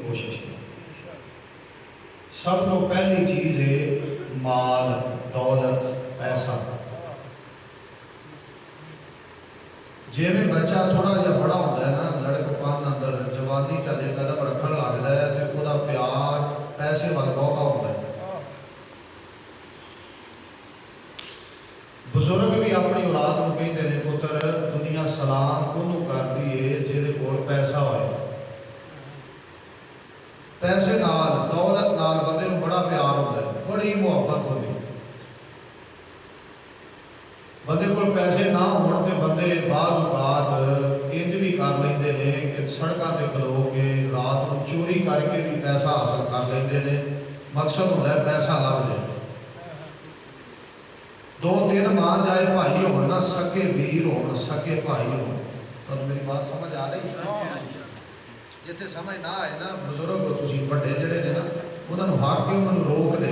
कोशिश करो। सब तो पहली चीज़ है माल, दौलत, पैसा। जिवें बच्चा थोड़ा जिहा बड़ा होता है ना, लड़कपन अंदर जवानी कदे कदम रखन लगता है तो वह प्यार पैसे वाल बहुता होता है। बुजुर्ग भी अपनी औलाद को कहते हैं, पुत्र दुनिया सलाम उन्होंने करती है जिहदे कोल पैसा होए। पैसे नाल, दौलत नाल बंदे नूं बड़ा प्यार होता है, बड़ी मुहब्बत होती है। बंदे को पैसे ना होने तो बंदे बाज़ औकात इंज भी कर लेंदे ने कि सड़कों पर खलो के रात को चोरी करके भी पैसा हासिल कर लेंदे ने। मकसद होता है पैसा लभ जाए। दो दिन मां जाए भाई हो ना, सके वीर हो, सके भाई हो। तो मेरी बात समझ आ रही है? जिथे समझ ना आए ना, बुजुर्ग हो तुसीं वड्डे जिहड़े ने ना, उन्होंने हक के उन्होंने रोक दे।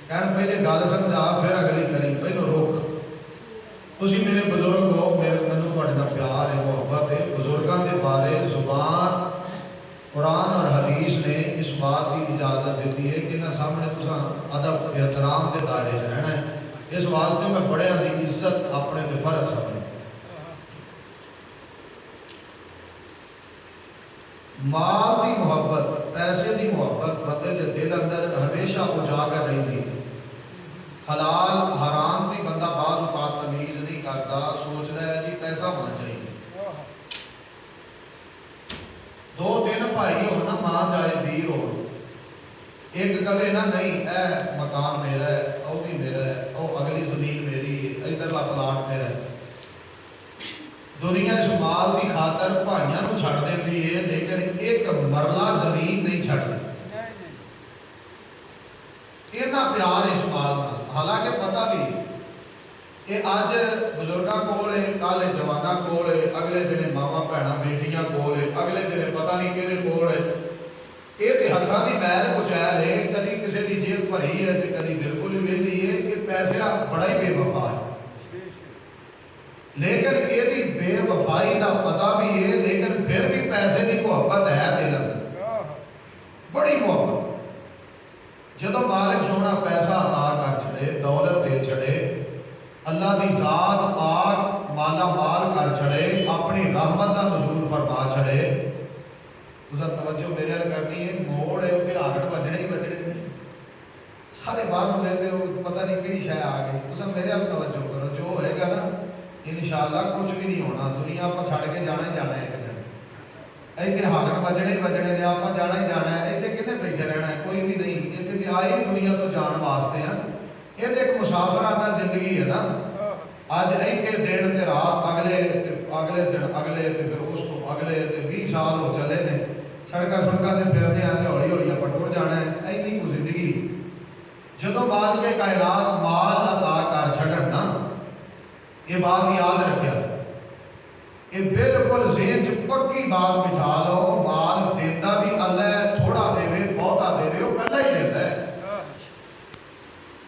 कहण पहले गल समझा फिर अगली करी, पहलों रोक। तुसीं मेरे बुजुर्ग हो, मेरे मैनूं तुहाडे नाल प्यार है, मुहब्बत है। बुजुर्गों के बारे जुबान कुरान और हदीस ने इस बात की इजाज़त दी है कि इन्हां सामने तुसां अदब एहतराम के दायरे च रहना है। इस वास्ते मैं बड़ियां की इज्जत अपने ते फर्ज समझ। माल की मुहब्बत, पैसे की मुहब्बत बंदे के दिल अंदर हमेशा उजागर रही। हलाल हराम की बंदा बाज़ औकात तमीज़ नहीं करता, सोचता है जी पैसा होना चाहिए। दो तीन भाई हो ना, मां चाहे वीर हो, एक कहे ना नहीं ए मकान मेरा है, वह भी मेरा है, वह अगली जमीन मेरी है, इधरला प्लाट मेरा है। दुनिया इस माल की खातर भाइयों को छड़ देती है, लेकिन एक मरला जमीन नहीं छड़ती। इतना प्यार इस माल का, हालांकि पता भी ये अज बुजुर्गों कोल है, कल जवानों कोल है, अगले दिन मावा भैन बेटियां कोल है, अगले दिन पता नहीं कि कोल है। ये तो हथों की मैल कुचैल है, कभी किसी की जेब भरी है तो कभी बिल्कुल ही वेली है। कि पैसा बड़ा ही बेवफा है, लेकिन यदि बेवफाई का पता भी है, लेकिन फिर भी पैसे की मुहब्बत है दिल अंदर, बड़ी मुहब्बत। जो मालिक सोना पैसा अता कर छड़े, दौलत दे छड़े, अल्लाह की जात पाक माला माल कर छड़े, अपनी रहमत का नज़ूल फरमा छड़े। तुसा तवज्जो मेरे वाल करनी है, मोड़ है उत्थे आगड़ बजने ही बजने। सारे बाहर लेते हो, पता नहीं कि शह आ गई। तुसा मेरे वाल तवज्जो करो, जो होएगा ना इंशाअल्लाह कुछ भी नहीं होना। दुनिया आप छड़ के जाना ही जाना है, एक दिन इतने हागड़ बजने ही बजने ने, आप जाना ही जाना है। इतने कितने बैठे रहना है, कोई भी नहीं। इतने भी आए दुनिया तो जान वास्ते हैं। ये तो एक मुसाफराना जिंदगी है ना। अज इतने दिन ते रात, अगले अगले दिन अगले ते फिर उस तो अगले ते 20 साल हो चले ने, सड़क सड़कों से फिरते हैं तो हौली हौली आप टुर जाना है। इन्नी कुछ जिंदगी जो माल के कायनात माल अता कर छड़न ना, ये बात याद रखिया, ये बिल्कुल ज़हन च पक्की बात बिठा लो। माल देता भी अल्लाह है, थोड़ा देवे बहुता देवे वो कल्ला ही देता है।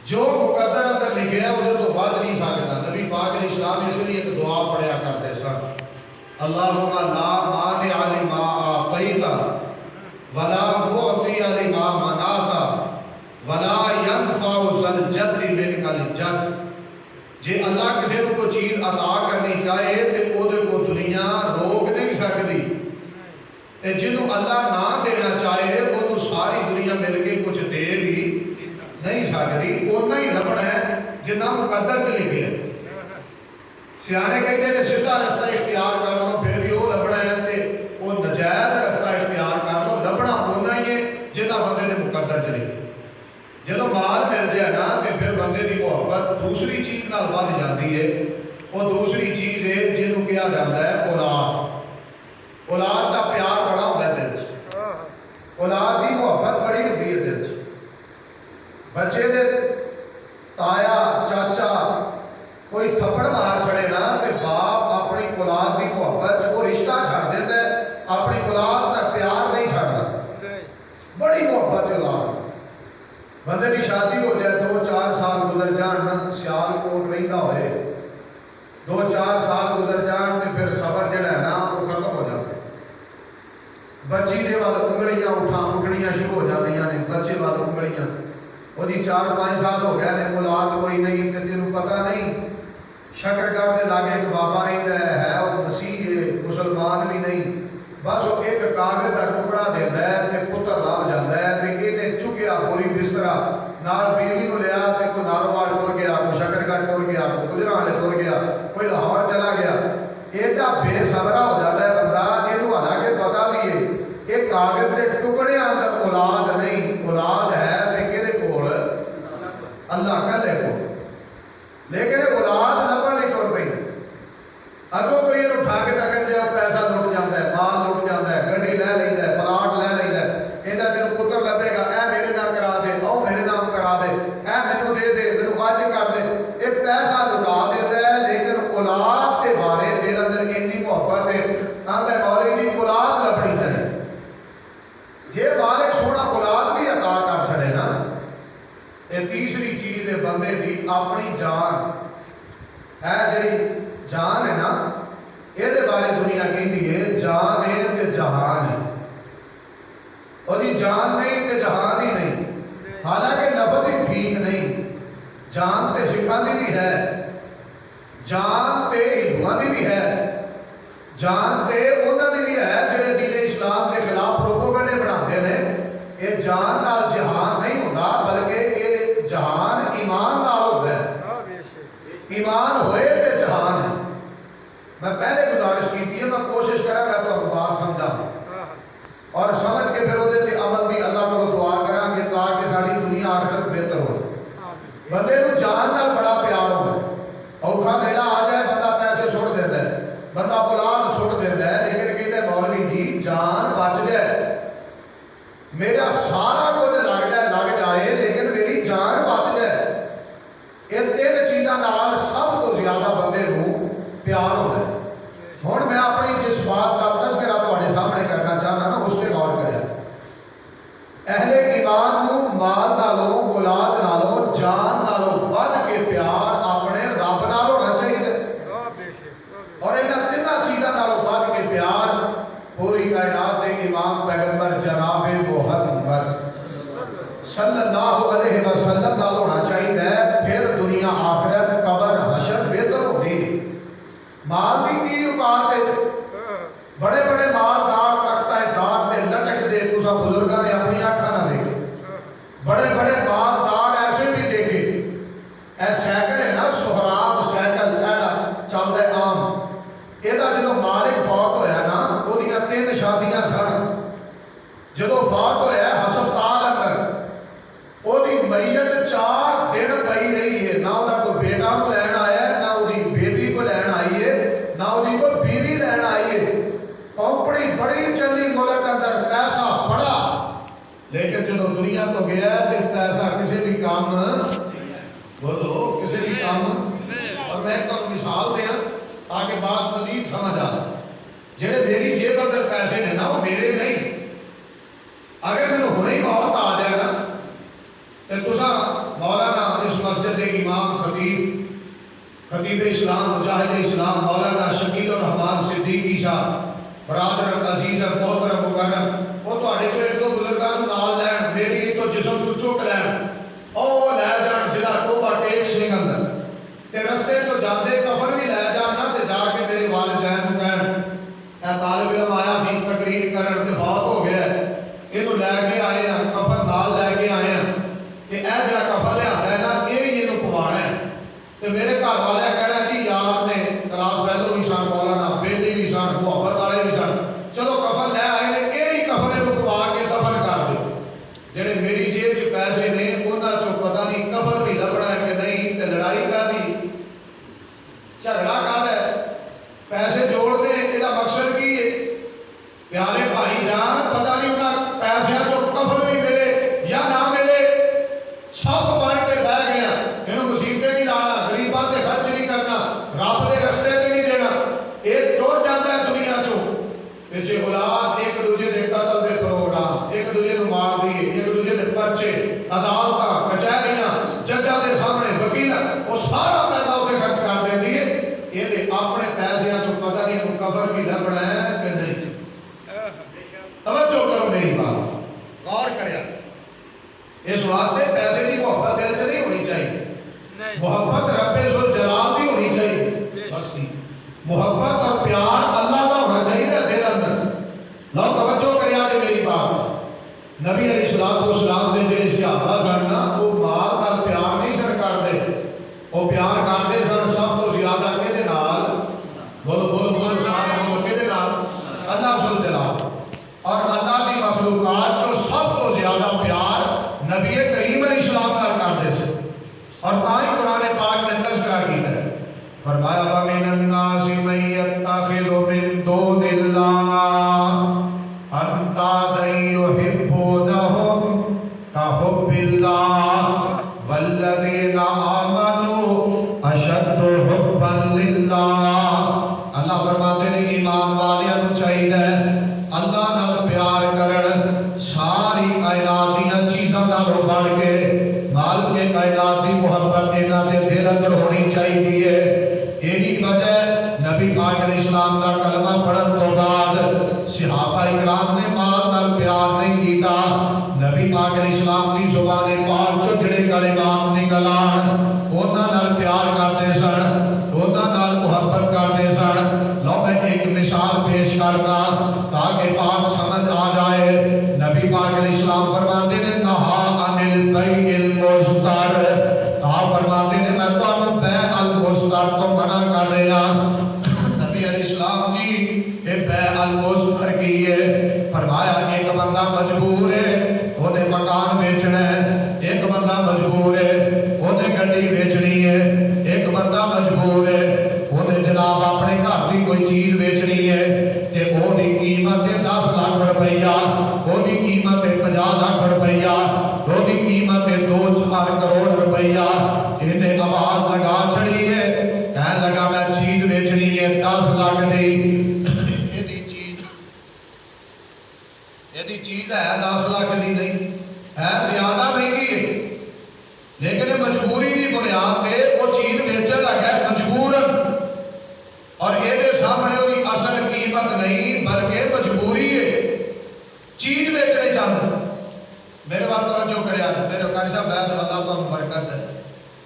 जो मुकद्दर अंदर लिखे है उसे तो वध नहीं सकता। नबी पाक इस्लाम इसलिए एक दुआ पढ़िया करते सन, अल्लाहुम्मा ला मानिअ लिमा आतैता वला मुअति लिमा मनाता वला यनफउ ज़ल जद्दि मिनकल जद्द। जे अल्लाह किसी को कोई चीज़ अता करनी चाहे तो वो को दुनिया रोक नहीं सकती, तो जिन्होंने अल्लाह ना देना चाहे वो सारी दुनिया मिलके कुछ दे भी नहीं सकती। उन्ना ही लभना है जिन्ना मुकद्दर च लिखे है। सियाने कहते हैं सीधा रस्ता इख्तियार कर लो फिर भी वो लभना है, तो वो नजायज रस्ता इख्तियार कर लो, लभना उन्ना ही है जिन्ना बंदे ने मुकद्दर च लिखे। जो माल मिल जाए ना तो फिर बंदे की मुहब्बत दूसरी चीज़ नाल वध जाती है। वो दूसरी चीज़ है जिन्हों कहा जाता है औलाद। औलाद का प्यार बड़ा होता है दिल च, औलाद की मुहब्बत बड़ी होती है दिल च। बच्चे दे ताया चाचा कोई थप्पड़ मार छड़े ना तो बाप अपनी औलाद की मुहब्बत वो रिश्ता छड़ देता है, अपनी औलाद का प्यार नहीं छड़ता। बड़ी मुहब्बत है औलाद। बंदे की शादी हो जाए, 2-4 साल गुजर जान ना, सियालकोट रहिंदा होए, 2-4 साल गुजर जान तो फिर सबर जड़ा है ना वो खत्म हो जाता है। बच्ची दे वाल उंगलियां बच्चे वाल उंगलियां, वो जी 4-5 साल हो गए ने, औलाद कोई नहीं, ते तेनों पता नहीं शकरगढ़ के लागे एक बाबा रहिंदा है, वो मसीह है, मुसलमान भी नहीं, बस वो एक कागज का टुकड़ा देता है ते पुत्र लभ जाता है, ते इहने चुकिया बोरी बिस्तरा नाल बीवी नूं लिया, ते कोई नारोवाल टुर गया, कोई शकरगढ़ टुर गया, कोई गुजरावाले टुर गया, कोई लाहौर चला गया। एडा बेसबरा हो जाता है बंदा, इहनूं हालांकि पता भी है कि कागज के टुकड़े अंदर औलाद नहीं, औलाद है ते किहदे कोल? अल्लाह कल्ले कोल, लेकिन औलाद लभण लई टुर पैंदा। अगों कोई इहनूं ठग टकर जाए, पैसा लुट जाता है, माल लुट जाता है, गड्डी लै लैंदा है, प्लाट लै लैंदा है, कहता तेनों पुत्र लभेगा, ऐ मेरे नाम करा दे, ओ मेरे नाम करा दे, ऐ मैनूं दे दे, मैनूं अज कर दे, ये पैसा लुटा देता है। लेकिन औलाद के बारे दिल अंदर इन्नी मुहब्बत है, आंदा मौली जी औलाद लभनी चाहिए। जे मालिक सोहना औलाद भी अता कर छड़े ना, ये तीसरी चीज़ है बंदे की अपनी जान है, जिहड़ी जान है ना, ये बारे दुनिया कहती है जान है तो जहान है, और जी जान नहीं तो जहान ही नहीं। हालांकि लफ्ज ही ठीक नहीं, जान तो सिखा की भी है, जान तो हिंदुओं की भी है, जान तो उन्होंने भी है जिहड़े दीन इस्लाम के खिलाफ प्रोपोगंडे बनाते हैं। ये जान नाल जहान नहीं होता, बल्कि ये जहान ईमान नाल होता है, ईमान होए तो जहान है। मैं पहले गुजारिश की थी, मैं कोशिश करांगा तो बात समझा और समझ के फिर वो अमल की अल्लाह को दुआ करांगे, ताकि साड़ी दुनिया आखिरत बेहतर हो। बंदे को जान नाल बड़ा प्यार होता है, औखा वेला आ जाए बंदा पैसे सुट देता है, बंदा औलाद सुट देता है, लेकिन कहते मौलवी जी जान बच जाए, मेरा सारा कुछ लग जाए लेकिन मेरी जान बच जाए। ये तीन चीज़ों नाल सब तो ज्यादा बंदे को प्यार होता है। हुण मैं अपनी जिस बात का तस्करा तुहाडे सामने करना चाहना ना, उस पर गौर करें। अहले ईमान नूं माल नालों, औलाद नालों, जान नालों वध के प्यार अपने रब नाल होना चाहिए, और इन्हां तिन्हां चीज़ों नालों वध के प्यार पूरी कायनात के इमाम पैगंबर जनाब मुहम्मद सल्लल्लाहु अलैहि वसल्लम नाल होना चाहिए। फिर दुनिया आखिरत कबर हशर बेहतर होती। माल की की औकात है, बड़े बड़े मालदार तख्तादार ते लटकते तुसा बुजुर्गों ने अपनी अखा ना देखे, बड़े बड़े मालदार ऐसे भी देखे। ए सैकल है ना, सोहराब सैकल कहना चलता है आम, ਇਹਦਾ ਜਦੋਂ मालिक फौत होया ना, ਉਹਦੀਆਂ 3 शादियां सन। ਜਦੋਂ फौत होया हस्पताल अंदर ਉਹਦੀ मैयत 4 दिन पई रही है, ना ਉਹਦਾ कोई बेटा को लैन आया, ना ਉਹਦੀ बेटी को लैन आई है, ना ਉਹਦੀ कोई बीवी लैन आई है। कंपनी बड़ी चली मुल्क अंदर, पैसा बड़ा, लेकिन जो दुनिया तो गया तो पैसा किसी भी काम, बोलो किसी भी काम। और मैं तो मिसाल दें ताकि बात मजीद समझ आ, जेड़े मेरी जेब अंदर पैसे ने ना, वो मेरे नहीं। अगर मैंने हुणे ही मौत आ जाए ना, तो तुसा मौलाना इस मस्जिद के इमाम खतीब इस्लाम मुजाहिद इस्लाम मौलाना शकील और रहमान सिद्दीकी साहब बरादर अजीज मोहतरम मुकर्रम, वो तुहाडे चो एक दो बुजुर्गों को नाल लैन, मेरी तो जिसम को चुक लैन, और लै जान जिला टोबा टेक सिंह अंदर, ते रस्ते चो जाते कफन भी लै जान ना, ते जाके मेरे वालिदैन को कहन तालिब इलम आया सी तकरीर करन ते फौत हो गया, इनू लैके आए हैं, कफन नाल लैके आए हैं, कि यह जो कफन लिया है ना, ये ही इनू पवाना है। तो मेरे घर वाले कहना जी यार ने क्लास फैलो भी सन, मौलाना बेली भी सन, मुहब्बत वाले भी सन, चलो कफन लै आए ने, यही कफन इनू पवा के दफन कर दो। जेडे मेरी जेब च पैसे ने, उन्होंने चो पता नहीं कफन भी लभना है कि नहीं, तो लड़ाई कादी, झगड़ा कादा है, पैसे जोड़ते, इसका मकसद की है? प्यारे भाई जान, पता नहीं उन्हें पैसों चो इस वास्ते पैसे की मोहब्बत दिल च नहीं होनी चाहिए। मोहब्बत रब्बे सुल जलाल की होनी चाहिए। बस ठीक मोहब्बत और प्यार अल्लाह का होना चाहिए दिल अंदर। लो तवज्जो करिया जे मेरी बात। नबी अलैहिस्सलाम दे जिहड़े सहाबा सन ना वो माल नाल प्यार नहीं सन करदे, वो प्यार करते सन सब तो ज्यादा किहदे नाल? बोलो बोलो बोलो साथ बोलो किहदे नाल? अल्लाह सुल जलाल। और अल्लाह की मखलूकात जो सब तो ज्यादा प्यार नबी करीम अलैहिस्सलाम नाल करदे थे। और ताई कुरान पाक ने तज़किरा कीता है, फरमाया व मिनन नास मन यत्तखिदु मिन दूनिल्लाह अंदादन युहिब्बूनहुम कहुब्बिल्लाह वल्लज़ीना आमनू अशद्दु हुब्बन लिल्लाह। अल्लाह फरमाते हैं ईमान वालियां नूं चाहिए अल्लाह नाल प्यार करन, सारी कायनात दीयां चीज़ां नालों बढ़ के मालिक के कायनात की मुहब्बत इन्हां दे दिल अंदर होनी चाहिए। यही वजह नबी पाक अलैहिस्सलाम का कलमा पढ़न तो बाद सहाबा इकराम ने माल नाल प्यार नहीं किया। नबी पाक अलैहिस्सलाम की जुबान पाक चो जिहड़े कलिमात निकल आन उन्हां नाल प्यार करते सन, उन्हां नाल मुहब्बत करते सन। लो मैं एक मिसाल पेश करना ताकि बात समझ आ जाए। नबी पाक अलैहिस्सलाम फरमाते ने नहा अनिल बैइल मुस्तर, आप फरमाते ने मैं तुहानू बै अल मुस्तर तो मना कर रहा। नबी अलैहिस्सलाम जी ये बै अल मुस्तर की है। फरमाया एक बंदा मजबूर है उन्हें मकान बेचना है, एक बंदा मजबूर है उन्हें गड्डी बेचनी है, एक बंदा मजबूर है उन्हें जनाब अपने घर की कोई चीज बेचनी है ते ओदी कीमत है 10 लाख रुपया, ओदी कीमत है 50 लाख रुपया, ओदी कीमत है 2-4 करोड़ रुपया। इन्हें आवाज लगा छड़ी है, कह लगा मैं चीज बेचनी है 10 लाख की। यदि चीज है 10 लाख की नहीं है, ज्यादा महंगी है, लेकिन मजबूरी की बुनियाद पे वो चीज बेचन लगा मजबूरन। और ये सामने उसकी असल कीमत नहीं बल्कि मजबूरी है, चीज बेचने चाहते। मेरे वाल तवज्जो करिया मेरे कारी साहब बैठ अल्लाह तुहानू बरकत है।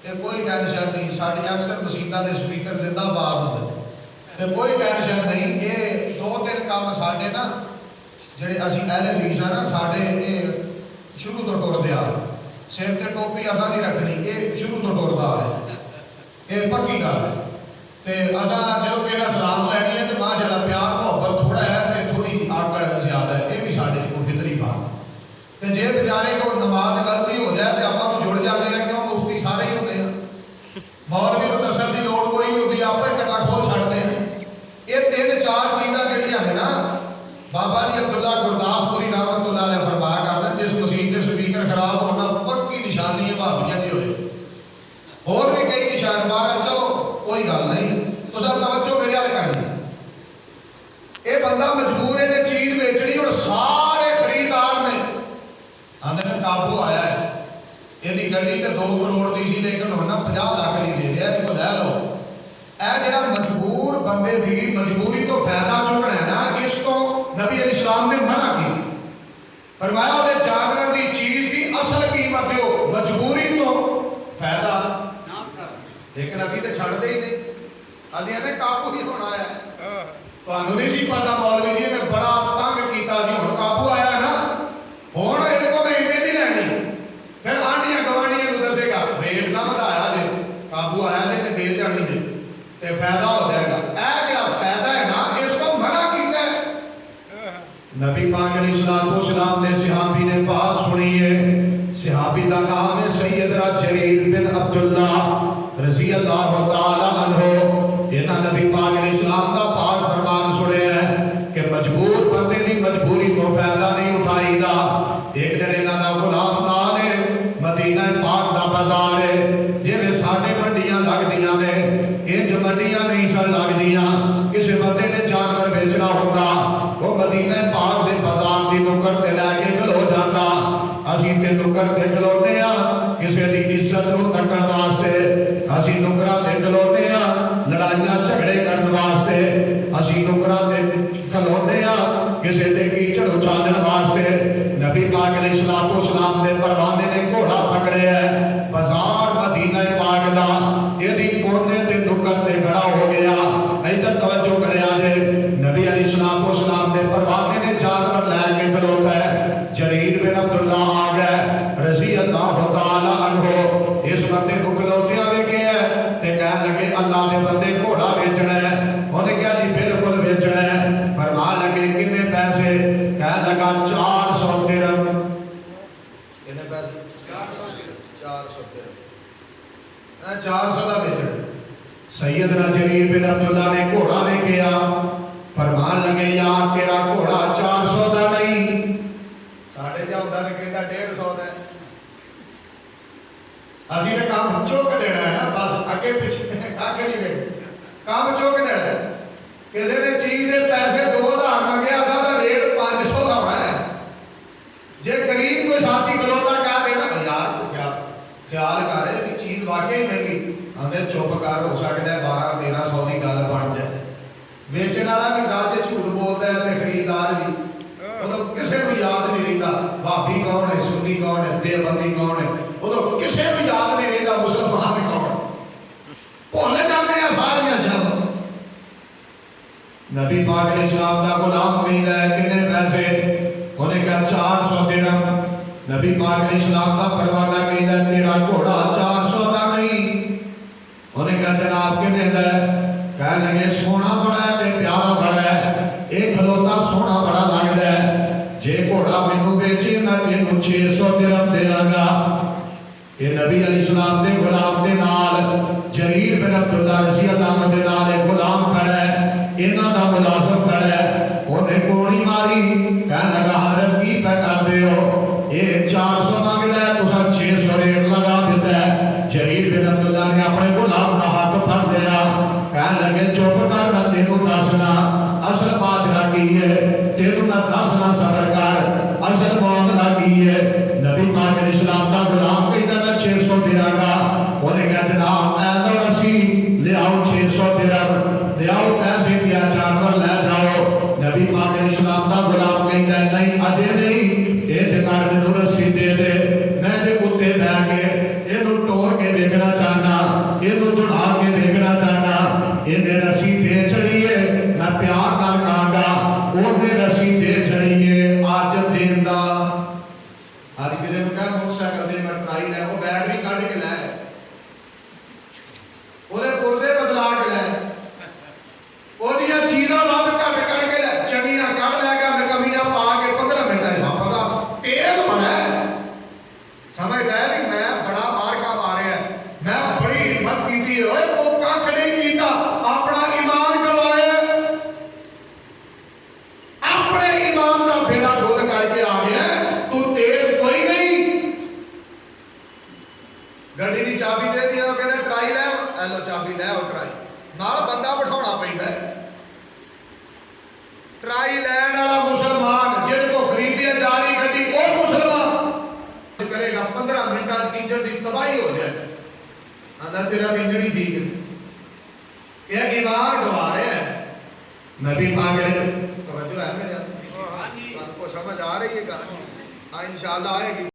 ये कोई टेंशन नहीं, साड़ी अक्सर मसीतां दे स्पीकर जिंदाबाद होंदे, कोई टेंशन नहीं। ये 2-3 काम साडे ना ਜਿਹੜੇ ਅਸੀਂ अहले हदीस ना साढ़े ये शुरू तो टुरदे आ रहे, सिर ते टोपी असा नहीं रखनी, ये शुरू तो टुरदा आ रहा, ये पक्की गल है। तो असा जो कि सलाम लैनी है तो माशाअल्लाह प्यार मुहब्बत थोड़ा है तो थोड़ी आकड़ ज्यादा है, ये भी साढ़े कोई फितरी बात। तो जे बेचारे को नमाज गलती हो जाए तो आप जुड़ जाते हैं, क्यों मुफ्ती सारे ही होते हैं, मौलवी को दसन की लोड़ कोई नहीं होती, आप कट्टा खोल छड़ते हैं। ये 3-4 चीज़ा जड़ियाँ ने ना बाबा जी अब्दुल्ला गुरदासपुरी रहमतुल्लाह अलैह फरमाया करते, जिस मसीह के स्पीकर खराब होना पक्की निशानी है भावियां दी होए। और भी कई निशान बारह, चलो कोई गल नहीं, तो सब तवज्जो मेरे हाल करनी। ये बंदा मजबूर है ने चीज बेचनी, और सारे खरीदार ने आंदे ने काबू आया है, यदि गड्डी तो 2 करोड़ की सी लेकिन हुण 50 लाख की दे रहा, इसको लै लो। यह जो मजबूर बंदे की मजबूरी तो फायदा चुकना है ना, इसको नबी अलैहिस्सलाम ने मना की। फरमाया उहदे जानवर की चीज की असल कीमत दो, मजबूरी तो फायदा। लेकिन असी तो छड़ते ही नहीं, असी कहते काबू ही होना है। तुहानू नहीं सी पता मौलवी जी ने बड़ा तंग किया जी, हुण काबू आया ना, हुण इहदे कोल मैं इन्ने दी लैनी, फिर आंढियां गवांढियां नूं दसेगा रेट ना वधाया जे, काबू आया जे ते दे जानी जे ते फायदा हो जाएगा। यह जो फायदा है ना, इसको मना किया है। नबी पाक अलैहिस्सलाम ने सहाबी ने बात सुनी है, सहाबी का नाम है सैयदना जरीर बिन अब्दुल्ला रज़ी अल्लाह तआला अन्हु। इन्हां नबी पाक अलैहिस्सलाम का पाक फरमान सुने है कि मजबूर बंदे की मजबूरी तो फायदा नहीं उठाईदा। एक दिन इन्हां दा गुलाम नाल है, मदीना पाक का बाजार है, जिवें साडे मंडियां लगदियां ने इंज मंडियां नहीं सन लगदियां। किसी बंदे ने जानवर बेचना होंदा, वो मदीना पाक के बाजार की नुक्कड़ ते लैके खलो जाता। असीं ते नुक्कड़ ते खलोते आ किसी की इज्जत नूं तकण वास्ते, असीं नुक्कड़ां ते खलोते आ लड़ाइयां झगड़े करन वास्ते, असीं नुक्कड़ां ते खलोते आ किसी ते कीचड़ उछालण वास्ते। नबी पाक अलैहिस्सलाम ने परवाने ने घोड़ा पकड़िया बाजार मदीना पाक दा यदि कोने ते नुक्कर ते खड़ा हो गया। इधर तवज्जो करिया जे नबी अलैहिस्सलाम ने परवाने ने जानवर लैके खलोता है। जरीर बिन अब्दुल्ला आ गए रजी अल्लाह तआला अन्हु इस बंदे को खलोतिया वेखिया ते कहन लगे अल्लाह दे बंदे घोड़ा बेचना है। उन्हें क्या जी बिल्कुल बेचना है। फरमान लगे कितने पैसे? कह लगा 400 दिरहम। कितने पैसे? 400 दिरहम। 400 का बेचना। सैयदना जरीर बिन अब्दुल्ला ने घोड़ा वेखिया फरमान लगे यार तेरा घोड़ा 400 का नहीं साढ़े जा होंदा ते कहंदा 150 का। असीं ते काम चुक देना है ना बस अगे पिछे कख नहीं वे काम चुक देना। किसी ने चीज के पैसे 2000 मंगे असा रेट 500 लाना है। जे गरीब कोई साथी खलोता कह देना यार क्या ख्याल कर यदि चीज वाकई महंगी आंदे चुप कर हो सकता है 12-1300 की गल बन जाए। वेचने वाला भी रज झूठ बोलता है तो खरीदार भी उदों किसी को याद नहीं रहता भाभी कौन है सुन्नी कौन है देवबंदी कौन है उदों किसी को याद नहीं रहता मुसलमान कौन भुल जाते हैं सारियां शब्द। नबी पाक अलैहिस्सलाम दा गुलाम कहता है कितने पैसे? उन्हें कहा 400 दिरहम। नबी पाक अलैहिस्सलाम दा परवाना कहता है तेरा घोड़ा 400 का नहीं। उन्हें कहा जनाब कितने दा? कह लगे सोना बड़ा है ते प्यारा बड़ा है एक खलोता सोना बड़ा लगता है जे घोड़ा मैनू बेचे मैं तेनू 600 दिरहम देवांगा। ये नबी अलैहिस्सलाम दे गुलाम दे नाल जरीर बिन अब्दुल्ला रज़ी अल्लाह दे नाल एक गुलाम खड़ा है इन्हां दा मुलाजिम खड़ा है। उन्हें गोली मारी कह लगा हजरत की पे करदे हो ये 400 मंगदा है तुसां 600 रेट लगा दिता है। जरीर बिन अब्दुल्ला ने अपने गुलाम का हाथ फड़ लिया कह लगे चुप कर मैं तेनू दसना असल माजरा की है तेनू मैं दसना सबर कर असल मामला की है। नबी पाक अलैहिस्सलाम दा गुलाम कहता मैं 600 देगा। उन्हें कहा जनाब ऐ लो रसी ले आओ 600 दिरहम ले आओ पैसे दिया जानवर ले जाओ। नबी पाक अलैहिस्सलाम दा गुलाम कहता नहीं अजे नहीं इज कर मैनू रस्सी दे दे मैं जे उत्ते बैठ के इनू टोर के देखना चाहना इनू दुड़ा के देखना चाहना। इन्हें रस्सी दे छड़ी है मैं प्यार नाल कहांगा ओने रस्सी दे छड़ी है अज दिन दा। अज किसी को कह मोटरसाइकिल दे मैं ट्राई लै वो बैटरी कढ़ के लै ओदे पुरजे बदला के लै ओदियां चीज़ां वध घट करके लै चनियां कढ़ लै के कमीना पा के 15 मिनटां वापस आ तेज बड़ा है समझदा है भी मैं बड़ा मारका मारिया मैं बड़ी हिम्मत की है वो कख नहीं कीता अपना ईमान गवाया अपने ईमान का बेड़ा गुल करके आ गया तू तेज कोई नहीं। गड्डी की चाबी दे दी कहते ट्राई लै लो चाबी लै आओ ट्राई नाल बंदा बिठाना पैंदा है। ट्राई लैन वाला मुसलमान जिहदे को खरीदी जा रही गड्डी वो मुसलमान करेगा 15 मिनटा इंजन की तबाही हो जाए अंदर तेरा इंजन ही ठीक है यह ईमान गवा रहा है। नबी पाक ने तवज्जो है मेरे आपको समझ आ रही है इंशाअल्लाह आएगी।